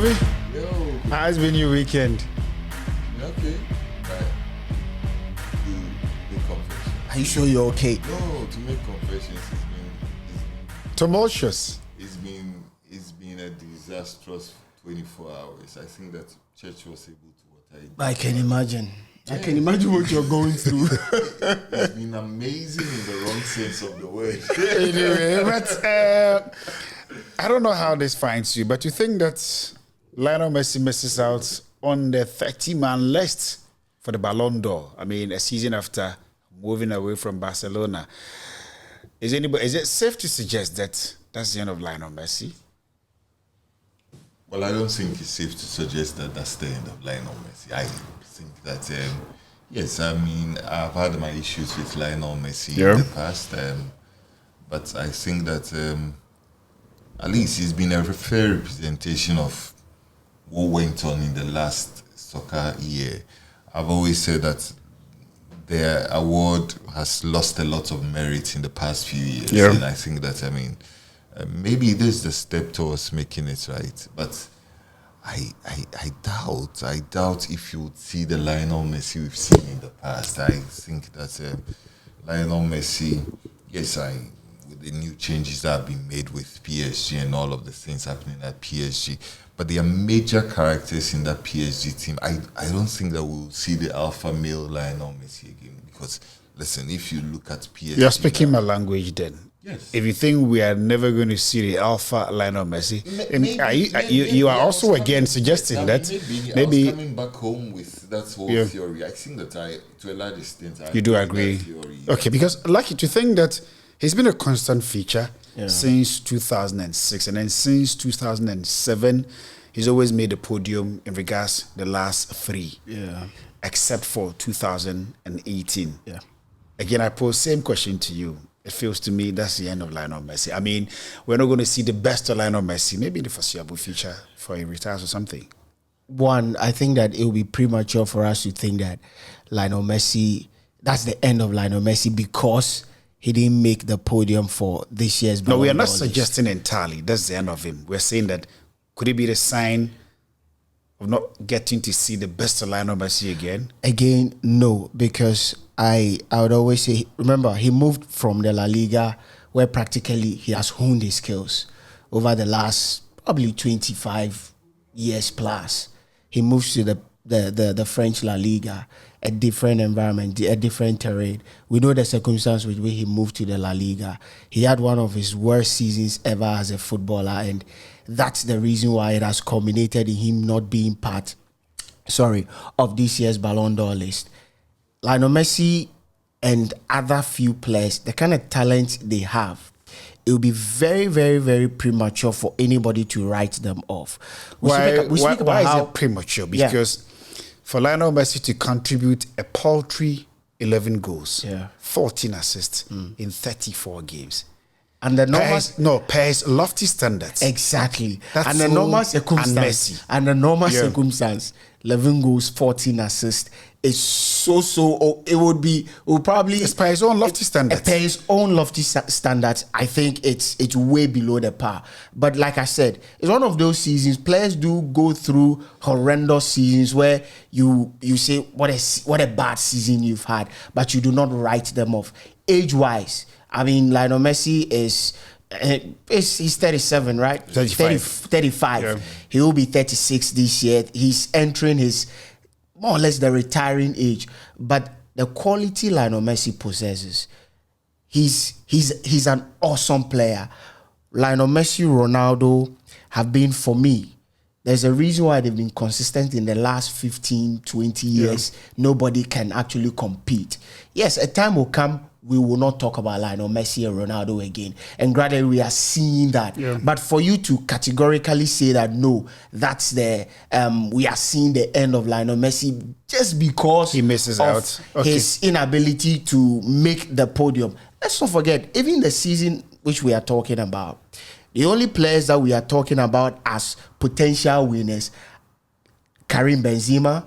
Kofi, Yo. how's been your weekend? Okay. To make confessions. Are you sure you're okay? No, to make confessions Tumultuous. it's been a disastrous 24 hours. I think that church was able to what I I can imagine. I can imagine what you're going through. It's been amazing in the wrong sense of the word. Anyway, but I don't know how this finds you, but you think that Lionel Messi misses out on the 30-man list for the Ballon d'Or? I mean, a season after moving away from Barcelona. Is it safe to suggest that that's the end of Lionel Messi? Well, I don't think it's safe to suggest that that's the end of Lionel Messi. I think that, yes, I mean, I've had my issues with Lionel Messi in the past, but I think that at least he's been a fair representation of what went on in the last soccer year. I've always said that the award has lost a lot of merit in the past few years, and I think that, I mean, maybe this is the step towards making it right, but I doubt if you would see the Lionel Messi we've seen in the past. I think that Lionel Messi, yes, with the new changes that have been made with PSG and all of the things happening at PSG, but there are major characters in that PSG team. I don't think that we'll see the alpha male Lionel Messi again, because listen, if you look at PSG, You're speaking my language then. Yes. If you think we are never going to see the alpha Lionel Messi, you are also again suggesting that maybe I was coming back home with that whole theory. I think that to a large extent, you do agree. Okay, because lucky to think that he's been a constant feature since 2006, and then since 2007, he's always made the podium in regards the last three, except for 2018. Again, I pose same question to you. It feels to me that's the end of Lionel Messi. I mean, we're not going to see the best of Lionel Messi, maybe in the foreseeable future for he retires or something. One, I think that it will be premature for us to think that Lionel Messi, that's the end of Lionel Messi because he didn't make the podium for this year's Ballon No, we are not d'Or suggesting entirely that's the end of him. We're saying that could it be the sign of not getting to see the best of Lionel Messi again? Again, no, because I would always say, remember, he moved from the La Liga where practically he has honed his skills over the last probably 25 years plus. He moves to the French La Liga, a different environment, a different terrain. We know the circumstance with which he moved to the La Liga. He had one of his worst seasons ever as a footballer, and that's the reason why it has culminated in him not being part, of this year's Ballon d'Or list. Lionel Messi and other few players, the kind of talent they have, it will be very, very, very premature for anybody to write them off. Why is it premature? Because for Lionel Messi to contribute a paltry 11 goals, 14 assists in 34 games. And the normal pairs lofty standards. Exactly. That's and the normal circumstance. And the normal circumstance, 11 goals, 14 assists. It's it would probably it's by his own lofty standards. By his own lofty standards, I think it's way below the par. But like I said, it's one of those seasons. Players do go through horrendous seasons where you say what a bad season you've had, but you do not write them off. Age-wise, I mean, Lionel Messi he's 37, right? 35. Yeah. He will be 36 this year. He's entering his more or less the retiring age. But the quality Lionel Messi possesses, he's an awesome player. Lionel Messi, Ronaldo have been, for me, there's a reason why they've been consistent in the last 15, 20 years. Nobody can actually compete. Yes, a time will come we will not talk about Lionel Messi and Ronaldo again. And gradually we are seeing that. But for you to categorically say that, no, that's we are seeing the end of Lionel Messi just because he misses out. His inability to make the podium. Let's not forget, even the season which we are talking about, the only players that we are talking about as potential winners, Karim Benzema,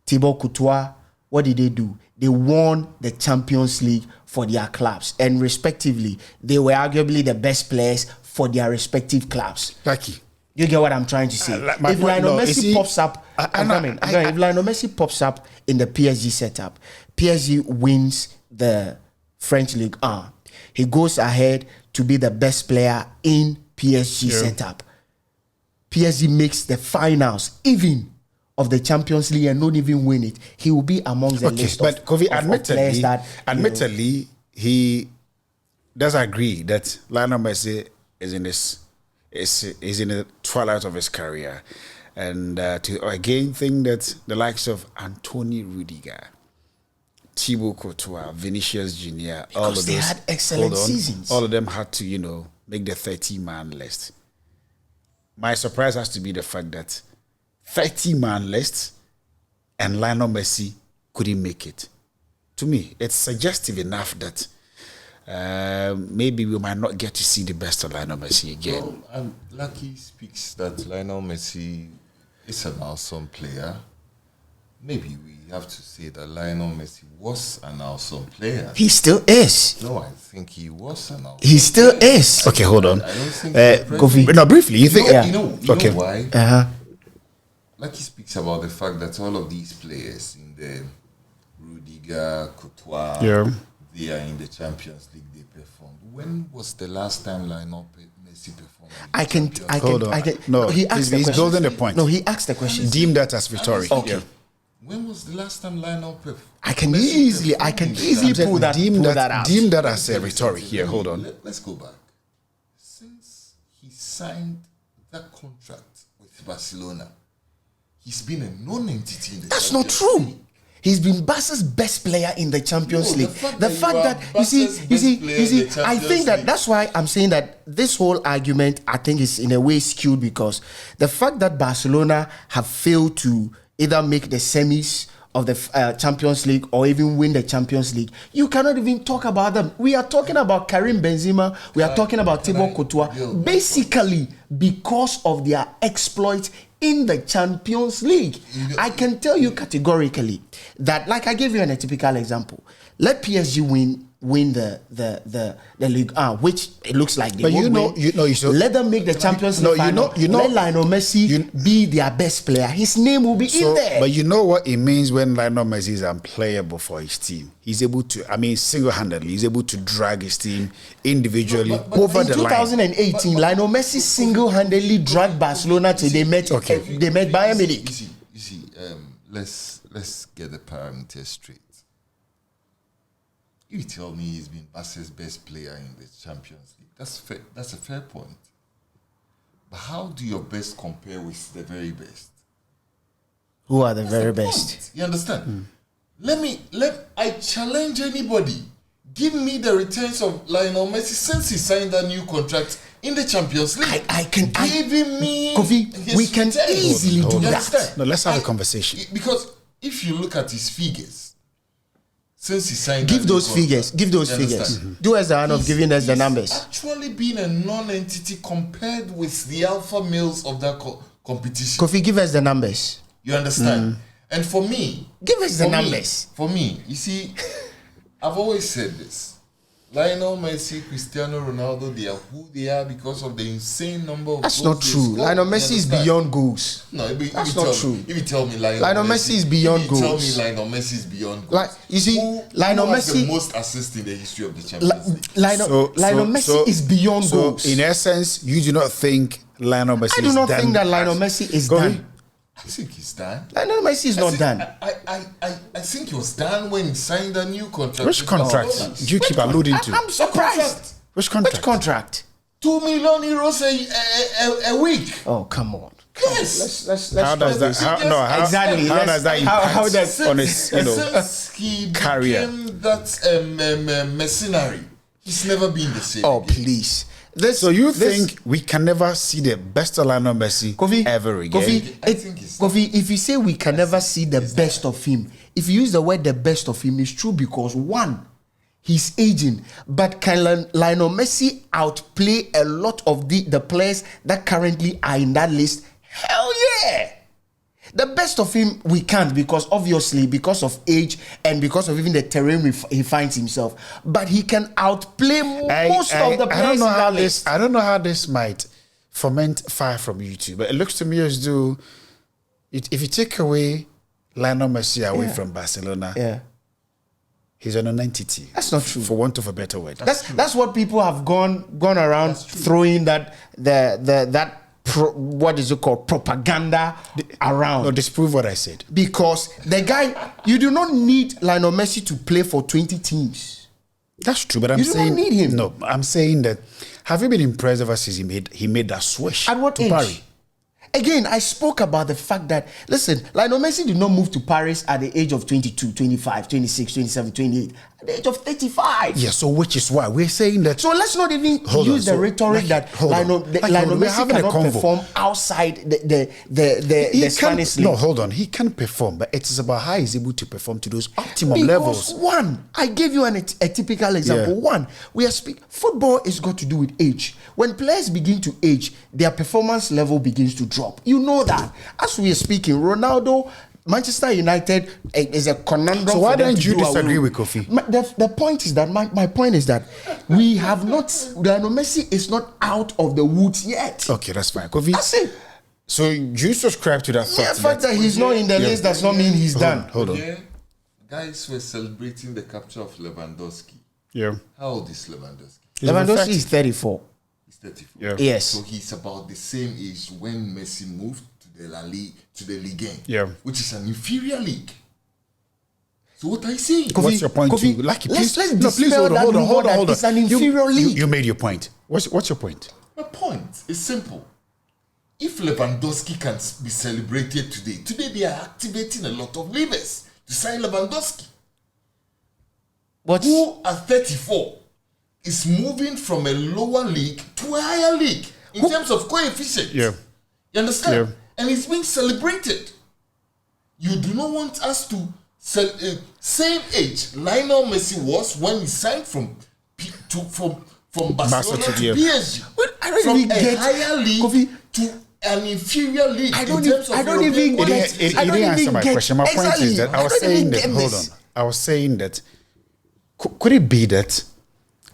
Thibaut Courtois, what did they do? They won the Champions League for their clubs, and respectively, they were arguably the best players for their respective clubs. Lucky. You get what I'm trying to say? If Lionel Messi pops up, if Lionel Messi pops up in the PSG setup, PSG wins the French League 1. He goes ahead to be the best player in PSG setup. PSG makes the finals even of the Champions League and not even win it. He will be amongst the list but Kofi, of players that... Admittedly, he does agree that Lionel Messi is in the twilight of his career. And to again think that the likes of Anthony Rudiger, Thibaut Courtois, Vinicius Junior, all of they had excellent seasons. All of them had to, make the 30-man list. My surprise has to be the fact that 30-man list and Lionel Messi couldn't make it. To me, it's suggestive enough that maybe we might not get to see the best of Lionel Messi again. Well, Lucky speaks that Lionel Messi is an awesome player. Maybe we have to say that Lionel Messi was an awesome player. He still is. No, I think he was an awesome He still player. is. Okay, hold on. I don't think no, briefly, you think... You know okay. why? Uh-huh. Like he speaks about the fact that all of these players in the Rudiger, Courtois, they are in the Champions League, they performed. When was the last time Lionel Messi performed? No, he asked he's building the point. No, he asked the question. Deem that as rhetoric. Okay. Yeah. When was the last time Lionel performed? I can easily pull that out. Deem that as a rhetoric here. Hold on. Let's go back. Since he signed that contract with Barcelona, he's been a non-entity in the That's not true. He's been Barca's best player in the Champions League. The fact that you see, I think that's why I'm saying that this whole argument, I think, is in a way skewed, because the fact that Barcelona have failed to either make the semis of the Champions League or even win the Champions League, you cannot even talk about them. We are talking about Karim Benzema, we are talking about Thibaut Courtois, basically because of their exploits in the Champions League. I can tell you categorically that, like I gave you a typical example, let PSG win the League 1, which it looks like they won't win. Let them make the Champions League final. Let Lionel Messi be their best player. His name will be in there. But you know what it means when Lionel Messi is unplayable for his team? He's able to, single-handedly, he's able to drag his team individually over the line. In 2018, Lionel Messi single-handedly dragged Barcelona till they met Bayern Munich. You see, let's get the parameters straight. You tell me he's been Barca's best player in the Champions League. That's a fair point. But how do your best compare with the very best? Who are the very best? You understand? I challenge anybody. Give me the returns of Lionel Messi since he signed that new contract in the Champions League. Kofi, we can easily do that. No, let's have a conversation. Because if you look at his figures, since he signed, give those figures. Do us the honor of giving us the numbers. Actually, been a non-entity compared with the alpha males of that competition. Kofi, give us the numbers. You understand? And for me, give us the numbers. For me, you see, I've always said this: Lionel Messi, Cristiano Ronaldo, they are who they are because of the insane number of That's goals not true. Lionel Messi is beyond goals. No, that's not true. If you tell me Lionel Messi is beyond goals. Tell me Lionel Messi is beyond goals. Like, you see, Lionel Messi has the most assists in the history of the Champions League. Lionel Messi is beyond goals. In essence, you do not think Lionel Messi is done? I do not think that Lionel Messi is done. I think he's done. Lionel Messi is not done. I think he was done when he signed a new contract. Which contract do you keep alluding to? I'm surprised. Which contract? Which contract? €2 million a week. Oh, come on. Yes. Let's how does that? Exactly. How does that impact how does on his since he career? Became that mercenary, he's never been the same. Oh, please. So you think we can never see the best of Lionel Messi ever again? Kofi, if you say we can never see the best of him, if you use the word the best of him, it's true because one, he's aging. But can Lionel Messi outplay a lot of the players that currently are in that list? Hell yeah! The best of him, we can't because obviously because of age and because of even the terrain he finds himself. But he can outplay most of the players in that list. I don't know how this might foment fire from YouTube. But it looks to me as though if you take away Lionel Messi away from Barcelona, he's an entity. That's not true. For want of a better word. That's what people have gone around throwing that what is it called, propaganda around. No, disprove what I said. Because the guy, you do not need Lionel Messi to play for 20 teams. That's true, but I'm saying you don't need him. No, I'm saying that. Have you been impressed ever since he made that switch? At what to age? Paris? Again, I spoke about the fact that, listen, Lionel Messi did not move to Paris at the age of 22, 25, 26, 27, 28. At the age of 35. Yeah, so which is why we're saying that. So let's not even use the rhetoric that Lionel Messi cannot perform outside the Spanish league. No, hold on. He can perform, but it is about how he's able to perform to those optimum levels. Because one, I gave you a typical example. One, football is got to do with age. When players begin to age, their performance level begins to drop. You know that. As we are speaking, Ronaldo, Manchester United is a conundrum. So why don't you disagree with Kofi? The point is that my point is that we have not. Lionel Messi is not out of the woods yet. Okay, that's fine. Kofi. That's it. So you subscribe to that thought? The fact that he's not in the list does not mean he's done. Hold on. Yeah. Guys were celebrating the capture of Lewandowski. Yeah. How old is Lewandowski? Lewandowski is 34. He's 34. Yeah. Yes. So he's about the same age when Messi moved to the Ligue 1, yeah, which is an inferior league. So what I say? What's your point? Kofi, Lucky, please hold on. It's an inferior league. You made your point. What's your point? My point is simple. If Lewandowski can be celebrated today they are activating a lot of levers to sign Lewandowski. Who at 34 is moving from a lower league to a higher league in terms of coefficient. Yeah. You understand? Yeah. And it's being celebrated. You do not want us to same age Lionel Messi was when he signed from Barcelona to PSG. But I don't from even get higher league Kofi, to an inferior league. I don't even get. It didn't answer my question. My point is that I was saying that. Hold on. I was saying that. Could it be that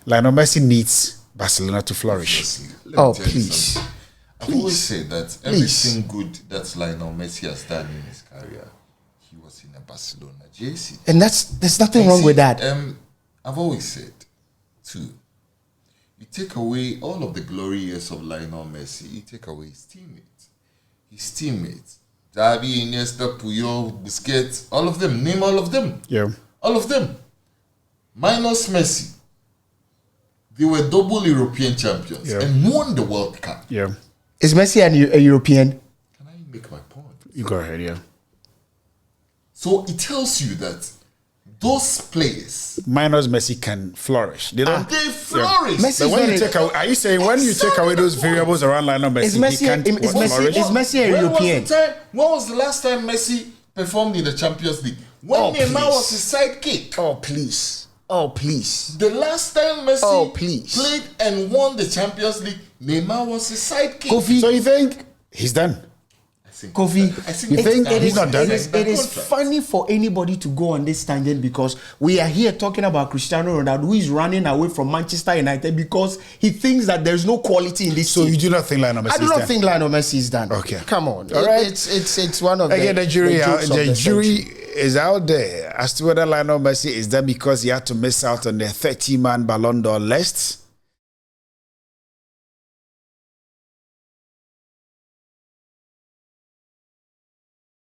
Lionel Messi needs Barcelona to flourish? Oh, please. I've always said that everything good that Lionel Messi has done in his career, he was in a Barcelona jersey. And there's nothing wrong with that. I've always said, too, you take away all of the glory years of Lionel Messi, you take away his teammates. Xavi, Iniesta, Puyol, Busquets, all of them. Name all of them. Yeah. All of them. Minus Messi. They were double European champions and won the World Cup. Yeah. Is Messi a European? Can I make my point? You go ahead, yeah. So it tells you that those players minus Messi can flourish. They don't. They flourish. Yeah. But when you take away, are you saying when you take away those variables around Lionel Messi, he can't flourish? Is Messi a European? When was the last time Messi performed in the Champions League? When Neymar was his sidekick. Oh, please. Oh, please. The last time Messi played and won the Champions League, Neymar was his sidekick. Kofi. So you think he's done? Kofi, you think he's not done? It is funny for anybody to go on this tangent because we are here talking about Cristiano Ronaldo, who is running away from Manchester United because he thinks that there's no quality in this. So you do not think Lionel Messi is done? I do not think Lionel Messi is done. Okay, come on. All right, it's one of again the jury. The jury century is out there as to whether Lionel Messi is done because he had to miss out on the 30-man Ballon d'Or list.